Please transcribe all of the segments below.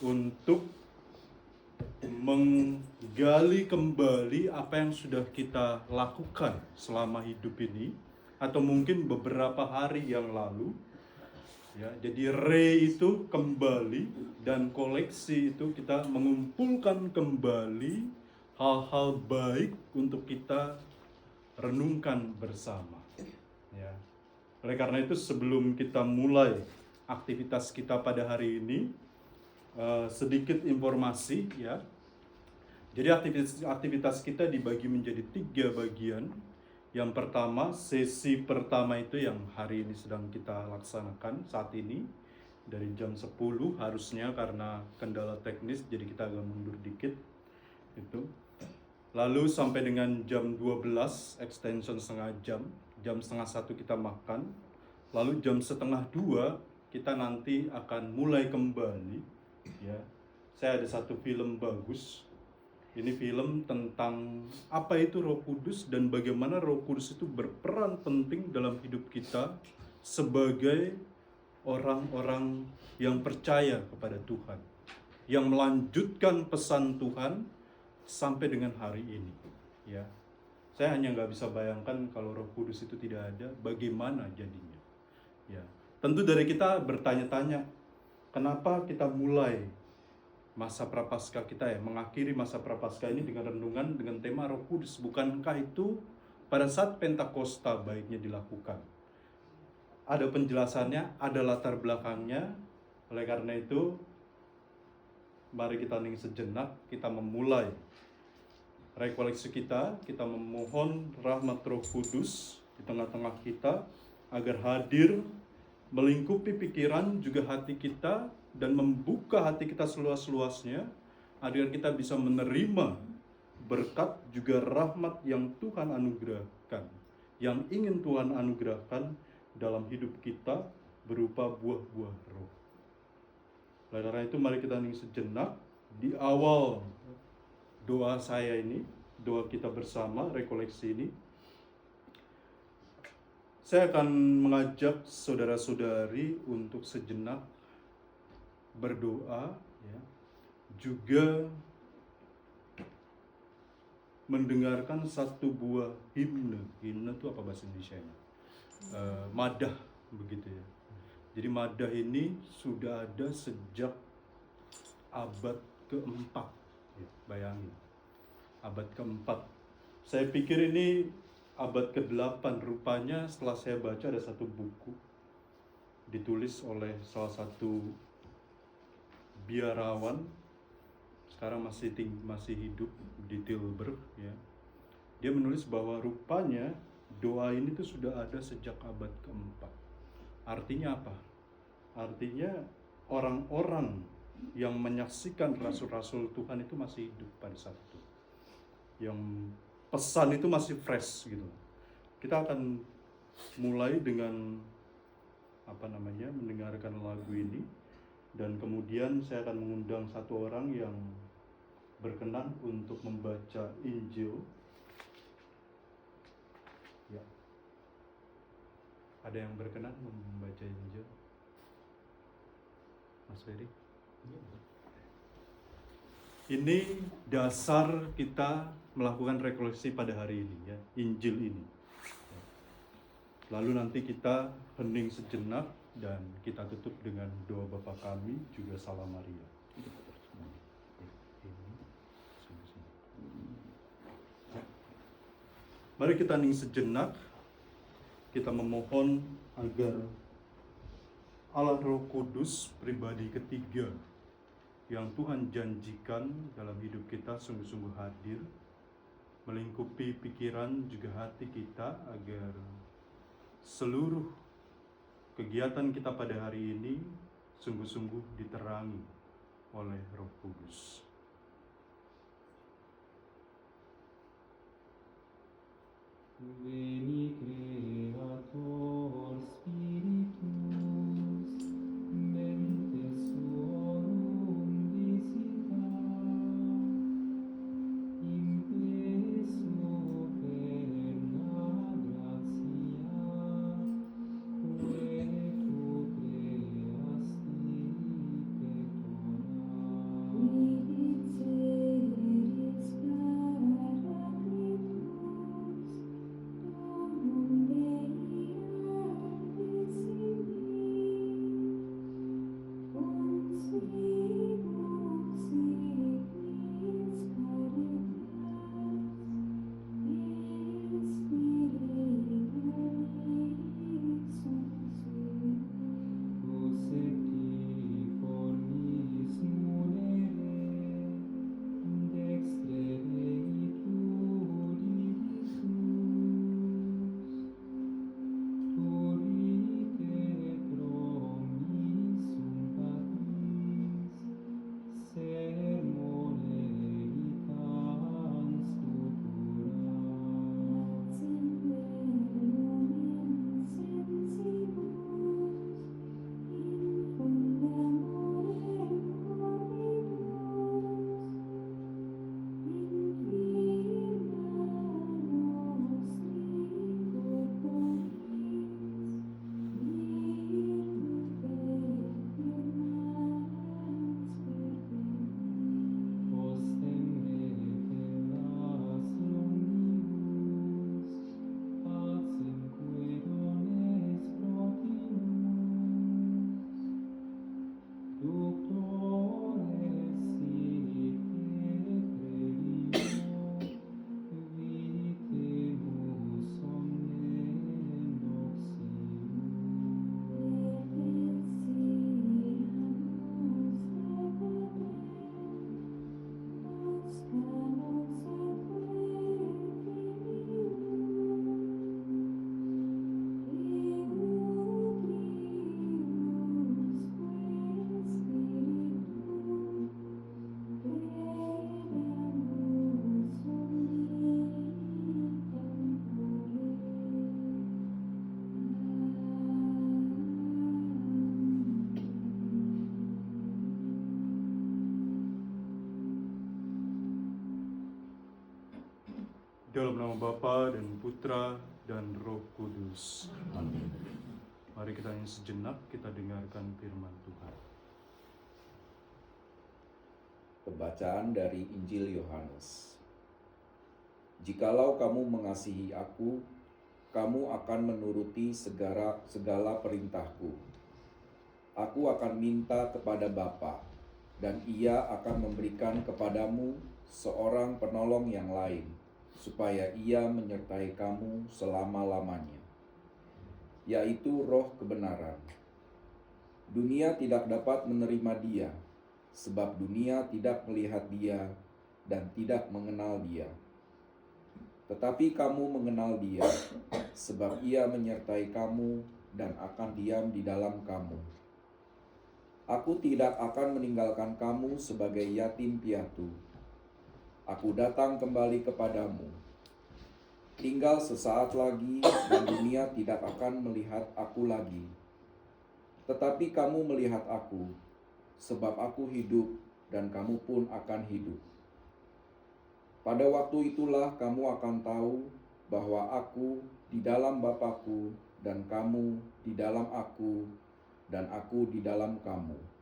untuk menggali kembali apa yang sudah kita lakukan selama hidup ini, atau mungkin beberapa hari yang lalu. Ya, jadi itu kembali, dan koleksi itu kita mengumpulkan kembali hal-hal baik untuk kita renungkan bersama. Ya. Oleh karena itu, sebelum kita mulai aktivitas kita pada hari ini, sedikit informasi ya. Jadi aktivitas kita dibagi menjadi 3 bagian. Yang pertama, sesi pertama itu yang hari ini sedang kita laksanakan saat ini, dari jam 10 harusnya, karena kendala teknis jadi kita agak mundur dikit itu. Lalu sampai dengan jam 12 extension setengah jam, jam setengah 1 kita makan. Lalu jam setengah 2 kita nanti akan mulai kembali ya. Saya ada satu film bagus. Ini film tentang apa itu Roh Kudus dan bagaimana Roh Kudus itu berperan penting dalam hidup kita sebagai orang-orang yang percaya kepada Tuhan, yang melanjutkan pesan Tuhan sampai dengan hari ini. Ya, saya hanya nggak bisa bayangkan kalau Roh Kudus itu tidak ada, bagaimana jadinya. Ya, tentu dari kita bertanya-tanya, kenapa kita mulai masa prapaskah kita ya, mengakhiri masa prapaskah ini dengan renungan dengan tema Roh Kudus. Bukankah itu pada saat Pentakosta baiknya dilakukan? Ada penjelasannya, ada latar belakangnya. Oleh karena itu, mari kita hening sejenak, kita memulai rekoleksi kita memohon rahmat Roh Kudus di tengah-tengah kita agar hadir, melingkupi pikiran juga hati kita, dan membuka hati kita seluas-luasnya agar kita bisa menerima berkat juga rahmat yang Tuhan anugerahkan, yang ingin Tuhan anugerahkan dalam hidup kita berupa buah-buah roh. Oleh karena itu, mari kita hening sejenak. Di awal doa saya ini, doa kita bersama rekoleksi ini, saya akan mengajak saudara-saudari untuk sejenak berdoa ya, juga mendengarkan satu buah himne. Himne itu apa bahasa Indonesianya? Madah begitu ya. Jadi madah ini sudah ada sejak abad keempat ya, bayangin, abad keempat. Saya pikir ini abad ke-8. Rupanya setelah saya baca ada satu buku ditulis oleh salah satu biarawan, sekarang masih hidup di Tilburg ya. Dia menulis bahwa rupanya doa ini tuh sudah ada sejak abad keempat. Artinya apa? Artinya orang-orang yang menyaksikan rasul-rasul Tuhan itu masih hidup pada saat itu, yang pesan itu masih fresh gitu. Kita akan mulai dengan mendengarkan lagu ini, dan kemudian saya akan mengundang satu orang yang berkenan untuk membaca Injil. Ya. Ada yang berkenan membaca Injil? Mas Ferry? Ini dasar kita melakukan rekoleksi pada hari ini ya, Injil ini. Lalu nanti kita hening sejenak dan kita tutup dengan doa Bapa Kami juga Salam Maria. Mari kita hening sejenak, kita memohon agar Allah Roh Kudus pribadi ketiga yang Tuhan janjikan dalam hidup kita sungguh-sungguh hadir, melingkupi pikiran juga hati kita, agar seluruh kegiatan kita pada hari ini sungguh-sungguh diterangi oleh Roh Kudus. Veni Creator Spiritus, mentes suorum visita, impeso perna gratia, quae tu creasti pectora. Dalam nama Bapa dan Putra dan Roh Kudus. Amin. Mari kita yang sejenak kita dengarkan firman Tuhan. Pembacaan dari Injil Yohanes. Jikalau kamu mengasihi aku, kamu akan menuruti segala perintahku. Aku akan minta kepada Bapa, dan Ia akan memberikan kepadamu seorang penolong yang lain, supaya Ia menyertai kamu selama-lamanya, yaitu Roh kebenaran. Dunia tidak dapat menerima Dia, sebab dunia tidak melihat Dia dan tidak mengenal Dia. Tetapi kamu mengenal Dia, sebab Ia menyertai kamu dan akan diam di dalam kamu. Aku tidak akan meninggalkan kamu sebagai yatim piatu. Aku datang kembali kepadamu. Tinggal sesaat lagi dan dunia tidak akan melihat aku lagi. Tetapi kamu melihat aku, sebab aku hidup dan kamu pun akan hidup. Pada waktu itulah kamu akan tahu bahwa aku di dalam Bapa-Ku dan kamu di dalam aku dan aku di dalam kamu.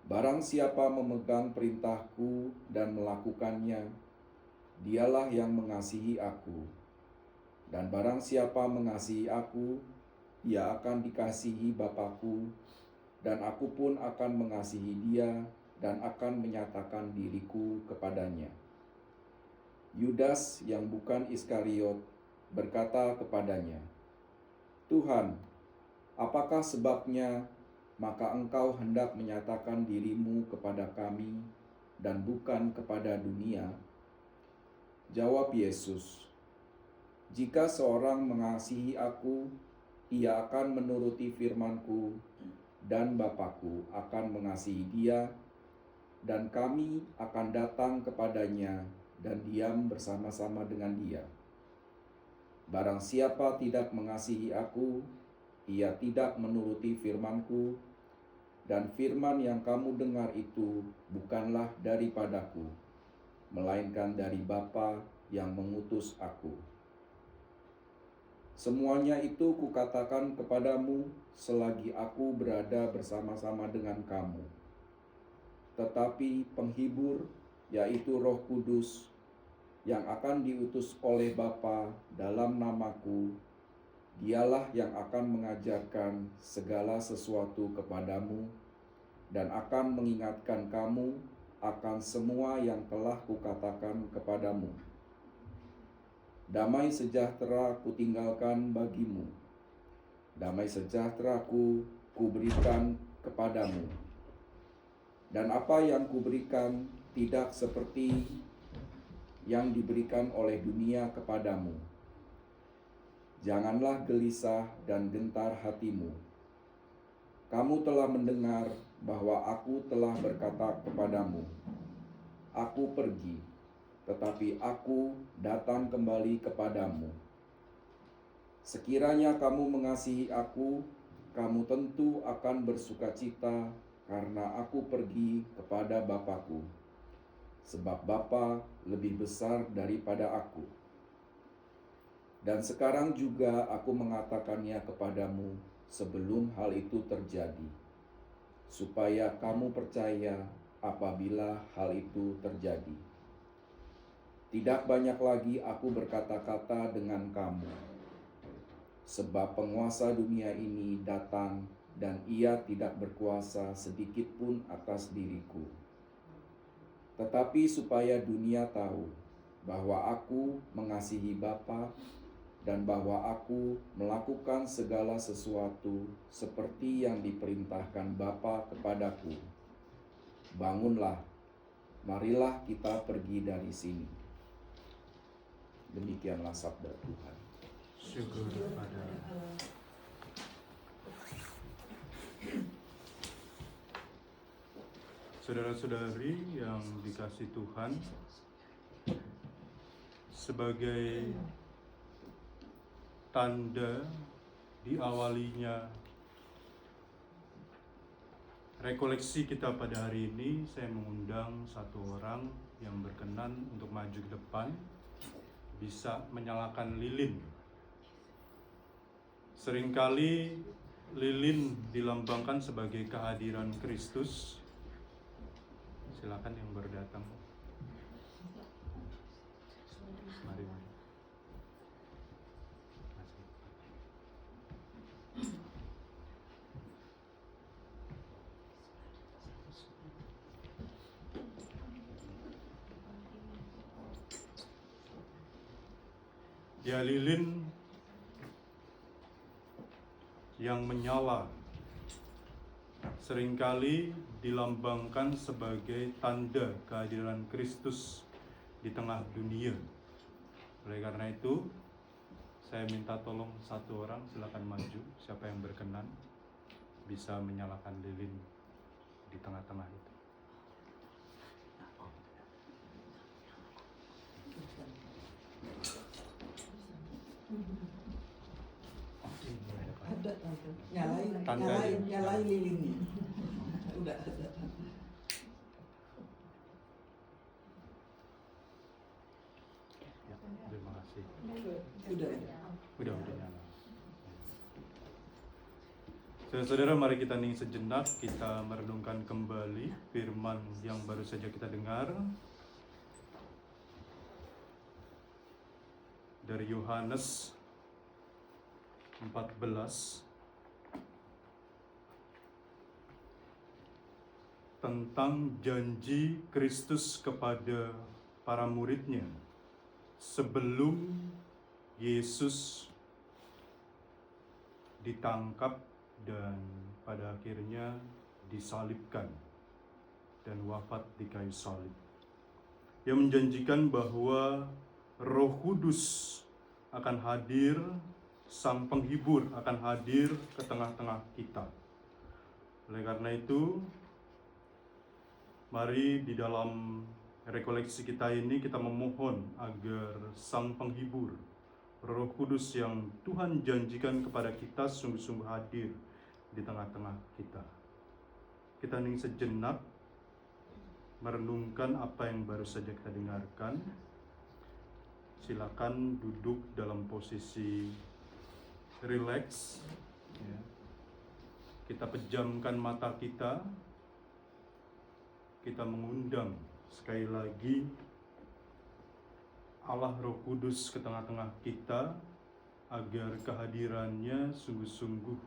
Barang siapa memegang perintahku dan melakukannya, dialah yang mengasihi aku. Dan barang siapa mengasihi aku, ia akan dikasihi Bapa-Ku, dan aku pun akan mengasihi dia dan akan menyatakan diriku kepadanya. Yudas yang bukan Iskariot berkata kepadanya, Tuhan, apakah sebabnya maka engkau hendak menyatakan dirimu kepada kami dan bukan kepada dunia? Jawab Yesus, jika seorang mengasihi aku, ia akan menuruti firman-Ku, dan Bapa-Ku akan mengasihi dia, dan kami akan datang kepadanya dan diam bersama-sama dengan dia. Barang siapa tidak mengasihi aku, ia tidak menuruti firman-Ku, dan firman yang kamu dengar itu bukanlah daripadaku, melainkan dari Bapa yang mengutus aku. Semuanya itu kukatakan kepadamu selagi aku berada bersama-sama dengan kamu. Tetapi penghibur, yaitu Roh Kudus, yang akan diutus oleh Bapa dalam namaku, dialah yang akan mengajarkan segala sesuatu kepadamu dan akan mengingatkan kamu akan semua yang telah kukatakan kepadamu. Damai sejahtera kutinggalkan bagimu. Damai sejahtera-Ku kuberikan kepadamu. Dan apa yang kuberikan tidak seperti yang diberikan oleh dunia kepadamu. Janganlah gelisah dan gentar hatimu. Kamu telah mendengar bahwa aku telah berkata kepadamu, aku pergi, tetapi aku datang kembali kepadamu. Sekiranya kamu mengasihi aku, kamu tentu akan bersukacita karena aku pergi kepada Bapa-Ku, sebab Bapa lebih besar daripada aku. Dan sekarang juga aku mengatakannya kepadamu sebelum hal itu terjadi, supaya kamu percaya apabila hal itu terjadi. Tidak banyak lagi aku berkata-kata dengan kamu, sebab penguasa dunia ini datang dan ia tidak berkuasa sedikit pun atas diriku. Tetapi supaya dunia tahu bahwa aku mengasihi Bapa dan bahwa aku melakukan segala sesuatu seperti yang diperintahkan Bapa kepadaku. Bangunlah, marilah kita pergi dari sini. Demikianlah sabda Tuhan. Syukur pada saudara-saudari yang dikasih Tuhan, sebagai tanda diawalinya rekoleksi kita pada hari ini, saya mengundang satu orang yang berkenan untuk maju ke depan bisa menyalakan lilin. Seringkali lilin dilambangkan sebagai kehadiran Kristus. Silakan yang baru datang. Mari. Kasih. Ya, lilin yang menyala seringkali dilambangkan sebagai tanda kehadiran Kristus di tengah dunia. Oleh karena itu, saya minta tolong satu orang, silakan maju, siapa yang berkenan bisa menyalakan lilin di tengah-tengah itu. Ada tante. Nyalain, Tante nyalain, aja. nyalain lilinnya. Udah ada. Ya, terima kasih. Udah ya. Udah nyala. Saudara-saudara, mari kita hening sejenak, kita merenungkan kembali firman yang baru saja kita dengar dari Yohanes 14 tentang janji Kristus kepada para muridnya sebelum Yesus ditangkap dan pada akhirnya disalibkan dan wafat di kayu salib. Ia menjanjikan bahwa Roh Kudus akan hadir, Sang Penghibur akan hadir ke tengah-tengah kita. Oleh karena itu, mari di dalam rekoleksi kita ini kita memohon agar Sang Penghibur, Roh Kudus yang Tuhan janjikan kepada kita sungguh-sungguh hadir di tengah-tengah kita. Kita hening sejenak, merenungkan apa yang baru saja kita dengarkan. Silakan duduk dalam posisi rileks. Ya. Kita pejamkan mata kita. Kita mengundang sekali lagi Allah Roh Kudus ke tengah-tengah kita agar kehadirannya sungguh-sungguh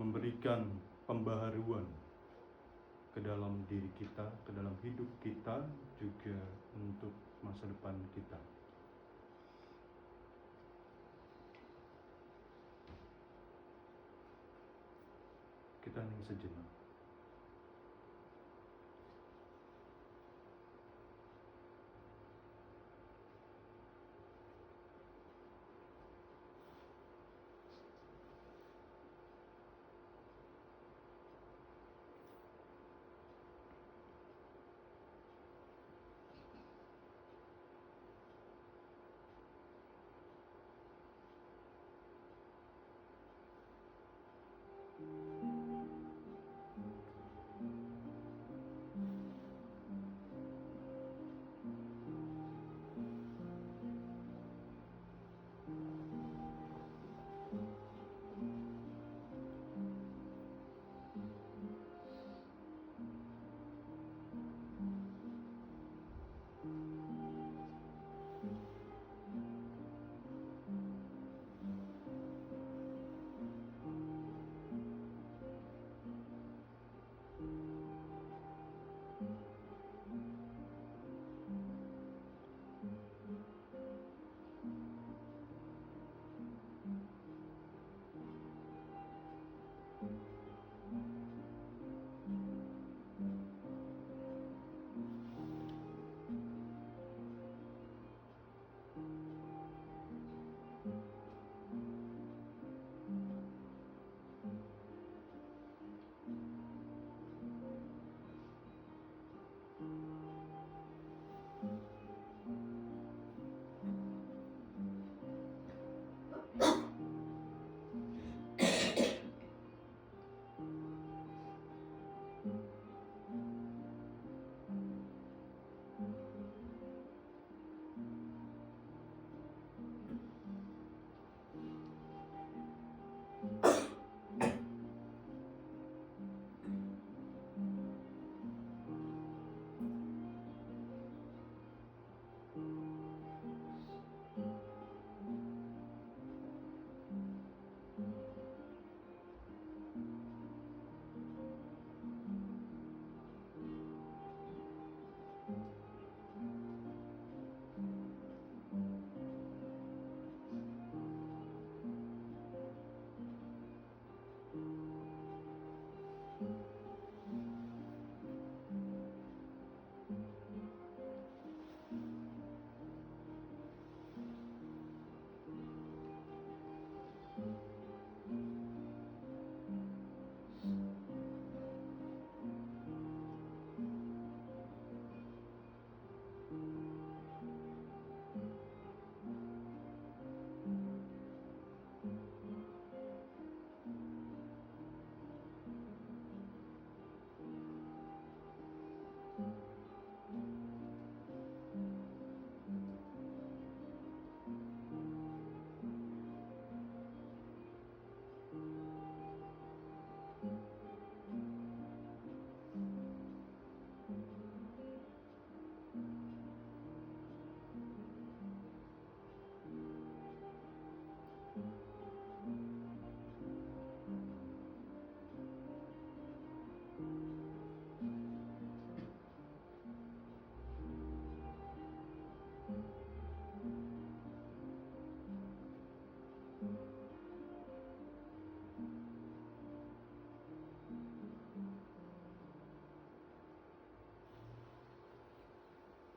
memberikan pembaharuan ke dalam diri kita, ke dalam hidup kita, juga untuk masa depan kita. Kita hening sejenak.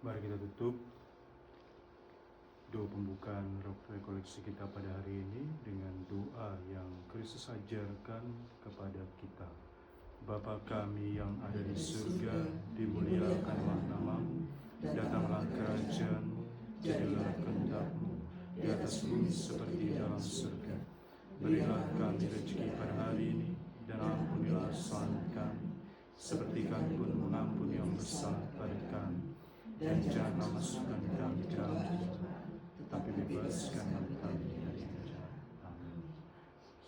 Mari kita tutup doa pembukaan rekoleksi kita pada hari ini dengan doa yang Kristus ajarkan kepada kita. Bapa kami yang ada di surga, dimuliakanlah namamu, datanglah kerajaanmu, jadilah kehendak-mu di atas bumi seperti dalam surga. Berilah kami rezeki pada hari ini, dan ampunilah kesalahan kami, seperti kami pun mengampuni yang bersalah pada kami. Dan janganlah masukkan kami ke dalam cobaan, tetapi bebaskanlah kami dari yang jahat. Amin.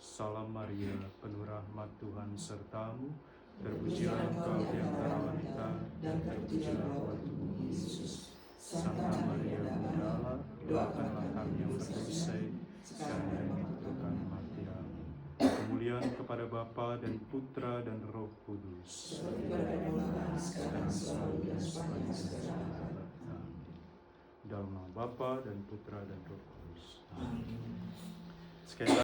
Salam Maria, penuh rahmat Tuhan sertamu, terpujilah engkau di antara wanita, dan terpujilah buah tubuhmu Yesus. Santa Maria Bunda Allah, doakanlah kami yang berdosa, sekarang dan di waktu kami mati. Amin. Kemuliaan kepada Bapa dan Putra dan Roh Kudus. Seperti pada permulaan, sekarang, selalu, dan sepanjang sejarah. Dalam nama Bapa dan Putra dan Roh Kudus. Amin. Sekali lagi